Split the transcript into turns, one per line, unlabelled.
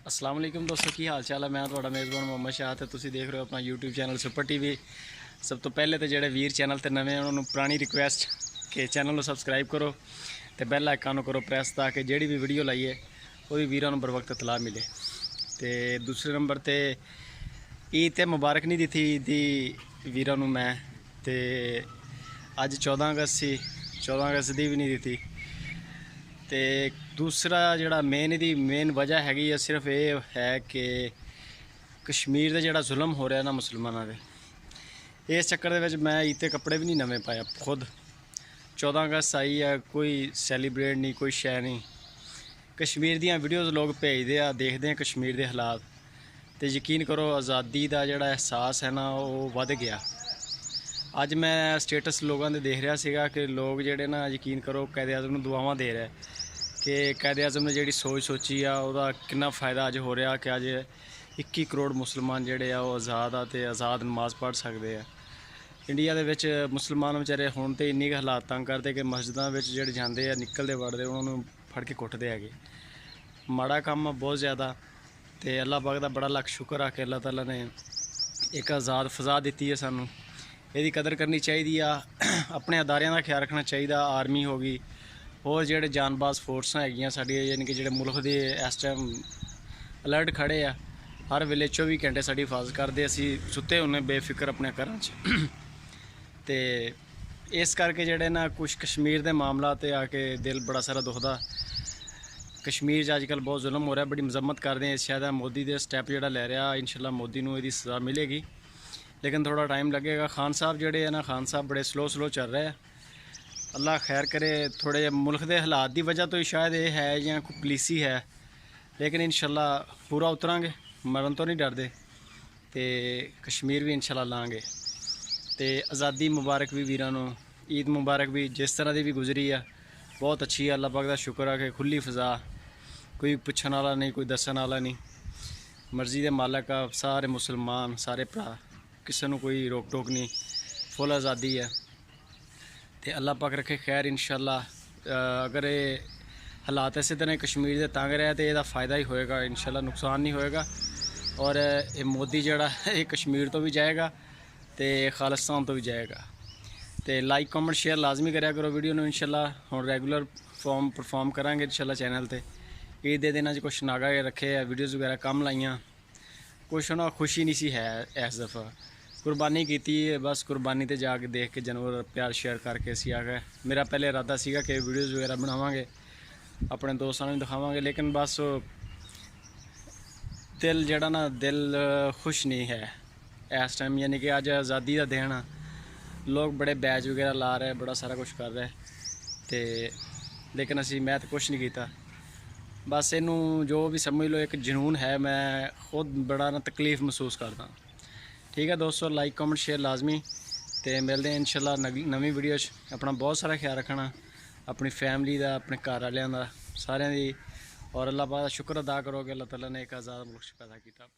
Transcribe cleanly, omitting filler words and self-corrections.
अस्सलाम वालेकुम दोस्तों, की हाल चाल है। मैं थोड़ा मेज़बान मोहम्मद शाह ते तुसीं देख रहे हो अपना यूट्यूब चैनल सुपर टीवी। सब तो पहले तो जेडे वीर चैनल ते नवे उन्होंने पुरानी रिक्वेस्ट कि चैनल को सबसक्राइब करो तो बैल आइकन करो प्रेस ताकि जेड़ी भी वीडियो लाइए वो वीरों बर वक्त इतला मिले। तो दूसरे नंबर ते ईद ते मुबारक नहीं दी थी ईदी वीरों मैं तो अज 14 अगस्त सी, 14 अगस्त की भी नहीं दी थी। तो दूसरा जोड़ा मेन वजह हैगी सिर्फ ये है कि कश्मीर का जोड़ा जुल्म हो रहा ना मुसलमानों के, इस चक्कर दे मैं ईते कपड़े भी नहीं नवे पाए खुद। 14 अगस्त आई है, कोई सैलीब्रेट नहीं, कोई शै नहीं। कश्मीर दियाँ वीडियोज़ लोग भेजते हैं, देखते हैं कश्मीर के हालात, तो यकीन करो आज़ादी का जोड़ा एहसास है ना वो वध गया। अज मैं स्टेटस लोगों के देख रहा सीगा कि लोग जोड़े ना यकीन करो कैद आज़म को दुआवां दे रहे कि कैद आज़म ने जी सोची आ वह कितना फ़ायदा अज हो रहा कि अज 21 करोड़ मुसलमान जोड़े आज़ाद आ तो आज़ाद नमाज़ पढ़ सकते हैं। इंडिया के मुसलमान बेचारे हुण तो इन्नी हालात तंग करते कि मस्जिदों में जोड़े जाते हैं निकलते वड़ते उन्होंने फड़ के कुटते है। माड़ा काम है बहुत ज़्यादा। तो अल्लाह पाक का बड़ा लख शुक्र आ कि अल्लाह ताला ने एक आज़ाद फजा दी है सानू। यदी कदर करनी चाहिए आ। अपने अदारियां का ख्याल रखना चाहिए। आर्मी हो गई और जोड़े जानबाज फोर्सां हैगियां साडियां यानी कि जोड़े मुल्क के इस टाइम अलर्ट खड़े आ, हर वेले 24 घंटे साड़ी हिफाजत करते। असी सुते होने बेफिक्र अपने घरों तो इस करके जोड़े ना कुछ कश्मीर के मामला ते आके दिल बड़ा सारा दुखदा। कश्मीर अजकल बहुत जुल्म हो रहा, बड़ी मजम्मत करते हैं। शायद मोदी के स्टैप जोड़ा लै रहा, इंशाल्लाह मोदी को इसकी सज़ा मिलेगी, लेकिन थोड़ा टाइम लगेगा। खान साहब जोड़े है ना, खान साहब बड़े स्लो चल रहे हैं। अल्लाह खैर करे। थोड़े मुल्क के हालात की वजह तो ही शायद ये है या कोई पॉलिसी है, लेकिन इंशाल्लाह पूरा उतरांगे, मरन तो नहीं डरते। तो कश्मीर भी इंशाल्लाह लाँगे। तो आज़ादी मुबारक भी वीरों, ईद मुबारक भी जिस तरह की भी गुजरी है बहुत अच्छी है। अल्लाह पाक का शुक्र है कि खुली फजा, कोई पुछने वाला नहीं, कोई दसन वाला नहीं। मर्जी के मालक आ सारे मुसलमान, सारे भरा, किसी को कोई रोक टोक नहीं, फुल आज़ादी है। तो अल्लाह पाक रखे खैर। इंशाल्लाह अगर ये हालात इस तरह कश्मीर के तंग रहे तो यदा फ़ायदा ही होएगा, इंशाल्लाह नुकसान नहीं होएगा। और ये मोदी जोड़ा ये कश्मीर तो भी जाएगा तो खालिस्तान तो भी जाएगा। तो लाइक कमेंट शेयर लाजमी कराया करो वीडियो में। इंशाल्लाह हम रेगुलर परफॉर्म करांगे इंशाल्लाह चैनल पर। ईद के दिन कुछ नागा रखे है, वीडियोज़ वगैरह कम लाइया, कुछ ना खुशी नहीं सी है इस दफ़ा। कुर्बानी की बस, कुर्बानी ते जाके देख के जानवर प्यार शेयर करके असी आ गए। मेरा पहले इरादा सीगा कि वीडियोज़ वगैरह बनावांगे, अपने दोस्तों भी दिखावांगे, लेकिन बस दिल जड़ा ना दिल खुश नहीं है इस टाइम। यानी कि अज आज़ादी का दिन, लोग बड़े बैच वगैरह ला रहे, बड़ा सारा कुछ कर रहे तो, लेकिन असी मैं तो कुछ नहीं किया। बस इनू जो भी समझ लो एक जुनून है। मैं खुद बड़ा ना तकलीफ़ महसूस करता। ठीक है दोस्तों, लाइक कमेंट शेयर लाजमी। तो मिलते हैं इंशाल्लाह नवी वीडियो। अपना बहुत सारा ख्याल रखना, अपनी फैमिली का, अपने घर वालों का, सारे दी। और अल्लाह पाक का शुक्र अदा करो कि अल्लाह ताला ने एक आज़ाद मुल्क पैदा किया।